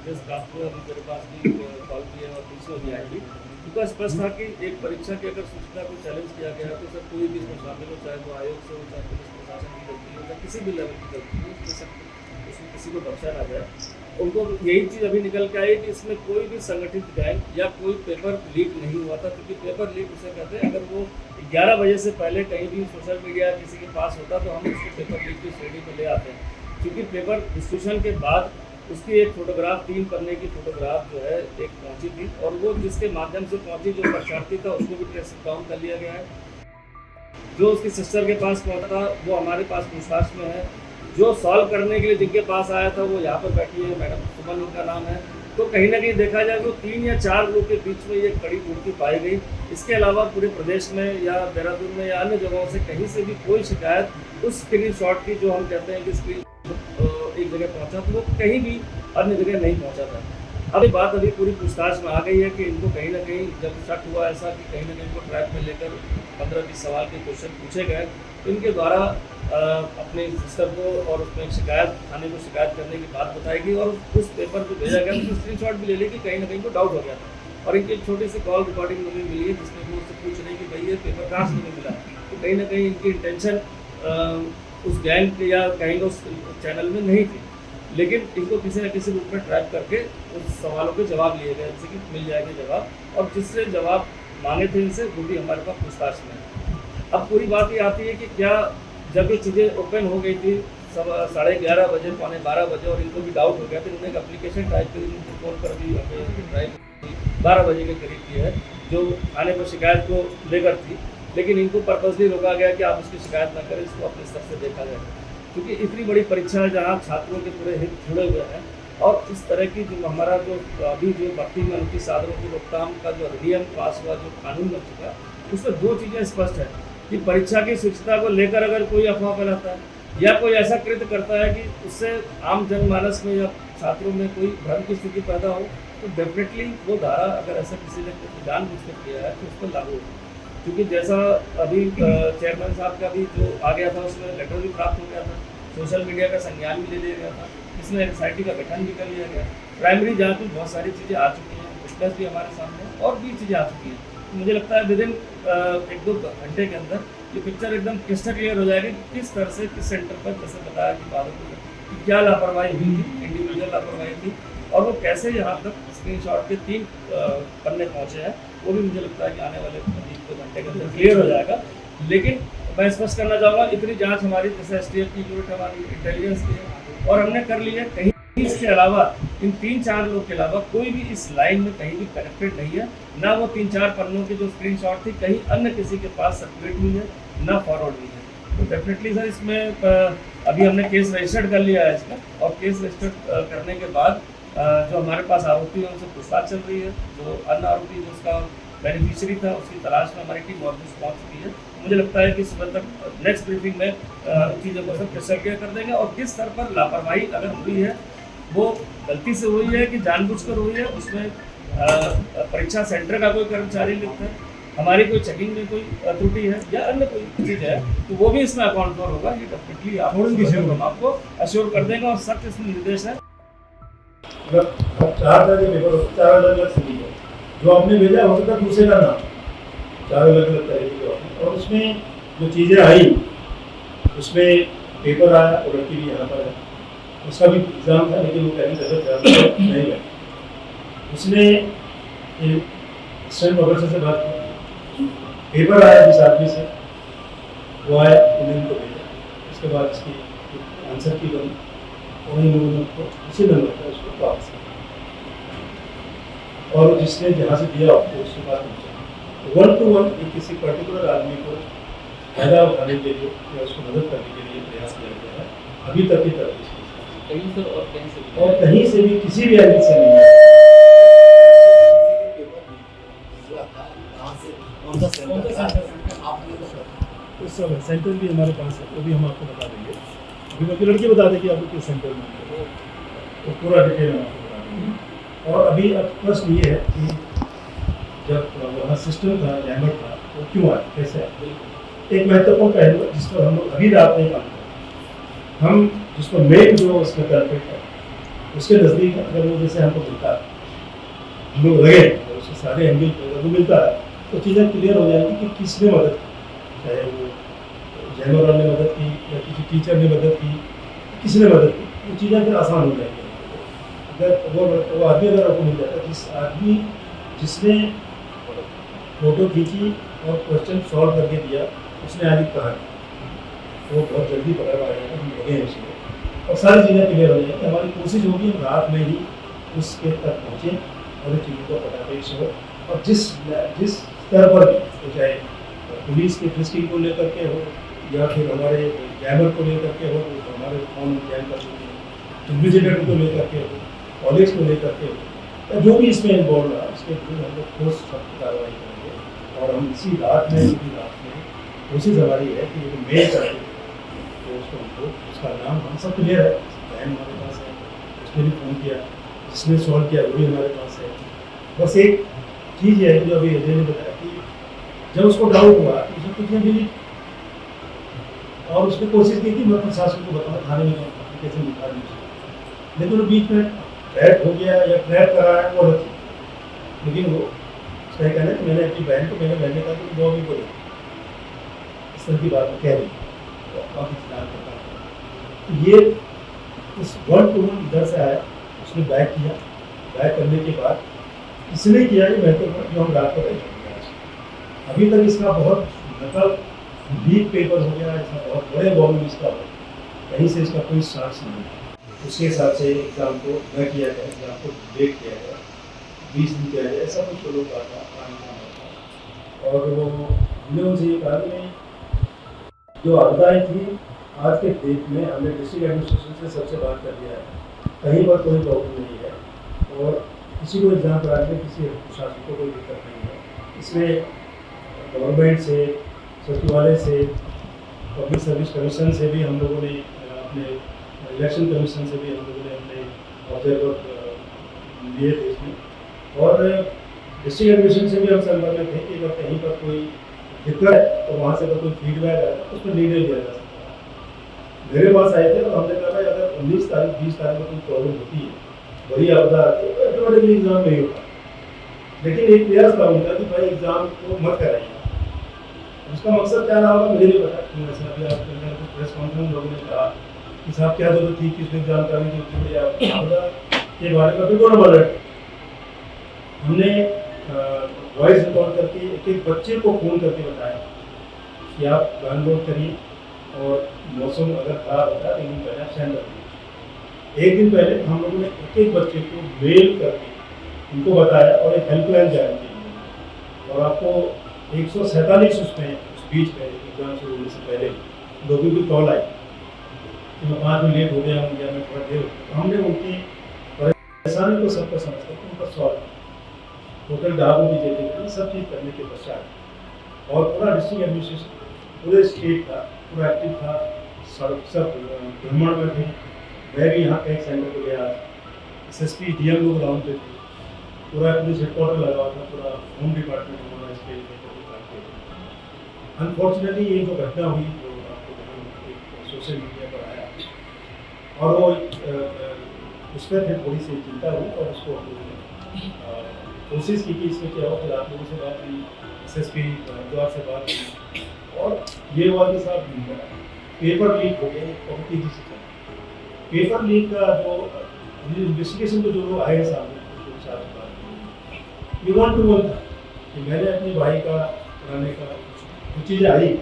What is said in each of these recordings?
Press cast अभी मेरे पास भी कॉल किया और दूसरों भी आई थी। उनका स्पष्ट था कि एक परीक्षा की अगर सूचना को चैलेंज किया गया है तो सर कोई भी इसमें शामिल हो, चाहे वो आयोग से हो, चाहे पुलिस प्रशासन की गलती हो, या किसी भी लेवल की गलती हो, उसमें किसी को बख्शा ना जाए। उनको यही चीज़ अभी निकल के आई कि इसमें कोई भी संगठित गैंग या कोई पेपर लीक नहीं हुआ था, क्योंकि पेपर लीक उसे कहते हैं अगर वो 11 बजे से पहले कहीं भी सोशल मीडिया किसी के पास होता तो हम उसको पेपर लीक की श्रेणी में ले आते हैं। क्योंकि पेपर डिस्ट्रीब्यूशन के बाद उसकी एक फोटोग्राफ 3 पन्ने की फोटोग्राफ जो है एक पहुंची थी, और वो जिसके माध्यम से पहुंची जो परीक्षार्थी था उसको भी ट्रेस डाउन कर लिया गया है। जो उसकी सिस्टर के पास पहुंचा था वो हमारे पास पूछताछ में है। जो सॉल्व करने के लिए जिनके पास आया था वो यहाँ पर बैठी है, मैडम सुमन उनका नाम है। तो कहीं ना कहीं देखा जाए तो 3 या 4 लोगों के बीच में ये कड़ी पूर्ति पाई गई। इसके अलावा पूरे प्रदेश में या देहरादून में या अन्य जगहों से कहीं से भी कोई शिकायत उस स्क्रीन शॉट की जो हम कहते हैं कि स्क्रीन एक जगह पहुंचा तो वो कहीं भी अन्य जगह नहीं पहुंचा था। अब ये बात अभी पूरी पूछताछ में आ गई है कि इनको कहीं ना कहीं जब शक हुआ ऐसा कि कहीं ना कहीं इनको ट्रैप में लेकर 15-20 सवाल के क्वेश्चन पूछे गए, तो इनके द्वारा अपने सिस्टर को और उसमें शिकायत थाने को शिकायत करने की बात बताई गई, और उस पेपर को भेजा गया तो स्क्रीन शॉट भी ले ली कि कहीं ना कहीं को डाउट हो गया था। और इनकी एक छोटी सी कॉल रिकॉर्डिंग मुझे मिली है जिसमें वो उससे पूछ रहे कि भाई ये पेपर कहाँ से नहीं मिला। तो कहीं ना कहीं इनकी इंटेंशन उस गैंग के या कहीं उस चैनल में नहीं थी, लेकिन इनको किसी न किसी रूप में ट्रैप करके उस सवालों के जवाब लिए गए, जैसे कि मिल जाएंगे जवाब, और जिससे जवाब मांगे थे इनसे वो भी हमारे पास पूछताछ में है। अब पूरी बात ये आती है कि क्या जब ये चीज़ें ओपन हो गई थी सब 11:30 बजे 11:45 बजे और इनको भी डाउट हो गया तो इन्होंने एक एप्लीकेशन टाइप करी, उनके फ़ोन पर भी हमें टाइप 12 बजे के करीब की है जो थाने पर शिकायत को लेकर थी, लेकिन इनको पर्पसली रोका गया कि आप उसकी शिकायत ना करें, इसको अपने स्तर से देखा जाए। क्योंकि इतनी बड़ी परीक्षा है जहाँ छात्रों के पूरे हित जुड़े हुए हैं, और इस तरह की जो हमारा जो अभी जो भर्ती में उनकी साधनों की रोकथाम का जो अधिनियम पास हुआ, जो कानून बन चुका, उसमें 2 चीज़ें स्पष्ट है कि परीक्षा की शुचिता को लेकर अगर कोई अफवाह फैलाता है या कोई ऐसा कृत्य करता है कि उससे आम जनमानस में या छात्रों में कोई भ्रम की स्थिति पैदा हो, तो डेफिनेटली वो धारा अगर ऐसा किसी ने जानबूझकर किया है तो उस पर लागू होगी। क्योंकि जैसा अभी चेयरमैन साहब का भी जो आ गया था उसमें लेटर भी प्राप्त हो गया था, सोशल मीडिया का संज्ञान भी ले लिया गया था, इसमें एसआईटी का गठन भी कर लिया गया, प्राइमरी जांच में बहुत सारी चीज़ें आ चुकी हैं, विटनेस भी हमारे सामने और भी चीज़ें आ चुकी हैं। तो मुझे लगता है विदिन 1-2 घंटे के अंदर ये पिक्चर एकदम क्रिस्टल क्लियर हो जाएगी किस तरह से किस सेंटर पर, जैसे बताया कि बादल की क्या लापरवाही हुई थी, इंडिविजुअल लापरवाही थी, और वो कैसे यहाँ तक स्क्रीनशॉट के 3 पन्ने पहुँचे हैं, वो भी मुझे लगता है कि आने वाले 1-2 घंटे के अंदर क्लियर हो जाएगा। लेकिन मैं स्पष्ट करना चाहूँगा इतनी जांच हमारी जैसे एसटीएफ की यूनिट हमारी इंटेलिजेंस की है और हमने कर ली है, कहीं इसके अलावा इन 3-4 लोग के अलावा कोई भी इस लाइन में कहीं भी कनेक्टेड नहीं है, ना वो 3-4 पन्नों की जो स्क्रीनशॉट थी कहीं अन्य किसी के पास सर्कुलेट हुई है, ना फॉरवर्ड हुई है। तो डेफिनेटली सर इसमें अभी हमने केस रजिस्टर्ड कर लिया है इसका, और केस रजिस्टर्ड करने के बाद जो हमारे पास आरोपी है उनसे पूछताछ चल रही है, जो अन्य आरोपी जो उसका बेनिफिशियरी था उसकी तलाश में हमारी टीम ऑफिस पहुँच चुकी है। मुझे लगता है कि सुबह तक नेक्स्ट ब्रीफिंग में चीज़ों को सब क्लियर कर देंगे, और किस स्तर पर लापरवाही अगर हुई है, वो गलती से हुई है कि जानबूझकर हुई है, उसमें परीक्षा सेंटर का कोई कर्मचारी लिप्त है, हमारी कोई चेकिंग में कोई त्रुटि है या अन्य कोई चीज़ है, तो वो भी इसमें अकाउंट फॉर होगा। ये डेफिनेटली आपको अश्योर कर देंगे, और सख्त इसमें निर्देश है। 4 अलग जो आपने भेजा हो सकता है दूसरे का नाम, 4 अलग तरीके के, और उसमें जो चीज़ें आई उसमें पेपर आया और लड़की भी यहाँ पर है, उसका भी एग्ज़ाम था लेकिन वो कहीं गलत नहीं गया। उसने स्वयं प्रोफेसर से बात की, पेपर आया जिस आदमी से वो आया, उन्होंने उनको भेजा, उसके बाद इसकी आंसर की बनी, उन्हीं लोगों ने उसको उसी नंबर पर उसको वापस किया, और जिसने जहाँ से दिया आपको उसके पास पहुँचा। 1-to-1 किसी पर्टिकुलर आदमी को फायदा उठाने के लिए या उसको मदद करने के लिए प्रयास किया गया है अभी तक की तरह, और कहीं से भी किसी भी एंगल से नहीं। उस समय सेंटर भी हमारे पास है, वो भी हम आपको बता देंगे। अभी बाकी लड़की बता दें कि आपको किस सेंटर में है, तो पूरा डिटेल हम आपको बता देंगे। और अभी अब प्रश्न ये है कि जब वहाँ सिस्टम था, लैंगवेज था, वो क्यों आया, कैसे आया। एक महत्वपूर्ण पहलू जिस पर हम लोग अभी रात नहीं काम कर, हम जिसको मेन जो उसमें कल्पेट है उसके नज़दीक अगर वो जैसे हमको मिलता है, हम लोग लगे और उसके सारे एंगल अगर वो मिलता है तो चीज़ें क्लियर हो जाएंगी कि किसने मदद की, चाहे वो जनरल ने मदद की या किसी टीचर ने मदद की, किसी ने मदद की, वो चीज़ें फिर आसान हो जाएंगी। अगर वो आदमी अगर आपको मिल जाता है, जिस आदमी जिसने फ़ोटो खींची और क्वेश्चन सॉल्व करके दिया, उसने आज कहा वो बहुत जल्दी पकड़ पाएगा, हम लगे हैं उसमें और सारी चीज़ें क्लियर हो जाएंगी। हमारी कोशिश होगी हम रात में ही उसके तक पहुँचें और इस चीज़ों को फटाफट से हो, और जिस स्तर पर भी तो चाहे पुलिस के फ्रिस्किंग को लेकर के हो या फिर हमारे जैमर को लेकर के हो, तो हमारे फॉर्म जैम कर सकते हैं, इन्विजिलेटर को लेकर के हो, कॉलेज को लेकर के हो, या जो भी इसमें इन्वॉल्व रहा उसके विरुद्ध हम लोग ठोस सख्त कार्रवाई करेंगे। और हम इसी रात में कोशिश हमारी है कि वो मेल करके तो उसको उसका नाम हम सब क्लियर है, बहन हमारे पास है, उसने भी फ़ोन किया, जिसने सॉल्व किया वो भी हमारे पास है। बस एक चीज़ है जो अभी अजय ने बताया कि जब उसको डाउट हुआ तो उसे कुछ नहीं मिली और उसने कोशिश की थी मैं प्रशासन को बताऊँ, थाने में एप्लीकेशन लिखा दी, लेकिन वो बीच में ट्रैप हो गया या ट्रैप करा है वो अलग चीज़। लेकिन वो उसका कहना है कि मैंने अपनी बहन को, मैंने बहन ने कहा कि वो अभी बोले इस तरह की बात को कह दी तो काफ़ी इंतजार करता है। तो ये उस 1-to-1 इधर से आया, उसने बैक किया, बैक करने के बाद इसने किया ये महत्वपूर्ण जो हम रात को रह जाएंगे। अभी तक इसका बहुत नकल लीक पेपर हो गया, इसका बहुत बड़े वॉल्यूम इसका हो, कहीं से इसका कोई साक्ष नहीं है। उसके हिसाब से एग्ज़ाम को न किया जाए, एग्ज़ाम को डेट किया जाए, 20 दिन किया जाए, ऐसा कुछ लोग आता था। और वो हमने उनसे ये कहा कि जो आपदाएँ थी आज के डेट में हमने डिस्ट्रिक्ट एडमिनिस्ट्रेशन से सबसे बात कर लिया है, कहीं पर कोई प्रॉब्लम नहीं है और किसी को एग्ज़ाम कराने में किसी प्रशासन को कोई दिक्कत नहीं है। इसमें गवर्नमेंट से, सचिवालय से, पब्लिक सर्विस कमीशन से भी हम लोगों ने अपने इलेक्शन कमीशन से भी हम लोगों ने अपने ऑब्जर्वर लिए थे इसमें, और डिस्ट्रिक्ट एडमिनिस्ट्रेशन से भी हम संपर्क में थे कि अगर कहीं पर कोई दिक्कत है तो वहाँ से अगर कोई फीडबैक आया तो उस पर निर्णय लिया जा सकता है। मेरे पास आए थे और हमने कहा अगर 19 तारीख 20 तारीख को कोई प्रॉब्लम होती है, बड़ी आपदा आती है तो ऑटोमेटिकली एग्ज़ाम नहीं होता, लेकिन एक प्रयास था उनका कि भाई एग्ज़ाम को मत कराइए। उसका मकसद क्या रहा होगा मुझे नहीं पता, क्यों ऐसा अभी आपके प्रेस कॉन्फ्रेंस लोगों ने कहा कि साहब क्या जरूरत थी, किस एग्जाम करनी थी, आपदा के बारे में बिल्कुल अलर्ट। हमने वॉइस रिकॉर्ड करके एक बच्चे को फ़ोन करके बताया कि आप डाउनलोड करिए और मौसम अगर खराब होता है 1 दिन पहले आप सेंड कर दीजिए। 1 दिन पहले हम लोगों ने एक बच्चे को मेल करके उनको बताया और एक हेल्पलाइन जारी की और आपको 147 उसमें उस बीच में एग्जाम शुरू होने से पहले लोगों की कॉल आई कि मैं 5 मिनट लेट हो गया हूँ या मैं थोड़ा देर, हमने उनकी परेशानी को सबको समझकर उनका सॉल्व टोटल डागों की जगह सब चीज़ करने के पश्चात और पूरा डिस्ट्रिक्ट एडमिनिस्ट्रेशन पूरे स्टेट का पूरा एक्टिव था, सब भ्रमण में थे। मैं भी यहाँ कई सेंटर को गया, SSP DM लोग राउंड पे थे, पूरा पुलिस हेडक्वार्टर लगा हुआ था, पूरा होम डिपार्टमेंट हमारा इस पे अनफॉर्चुनेटली ये जो घटना हुई जो आपको सोशल मीडिया पर आया और वो उस पर फिर थोड़ी सी चिंता हुई और उसको कोशिश की कि इसमें क्या हो। फिर आप लोगों से बात हुई, SSP द्वार से बात हुई और ये हुआ कि साहब पेपर लीक हो गए बहुत तेजी से। पेपर लीक का जो इन्वेस्टिगेशन को जो लोग आए सामने ये 1-to-1 था कि मैंने अपने भाई का कराने का कुछ चीज़ें आई।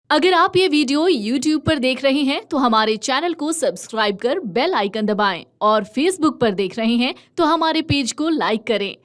अगर आप ये वीडियो YouTube पर देख रहे हैं तो हमारे चैनल को सब्सक्राइब कर बेल आइकन दबाएं और Facebook पर देख रहे हैं तो हमारे पेज को लाइक करें।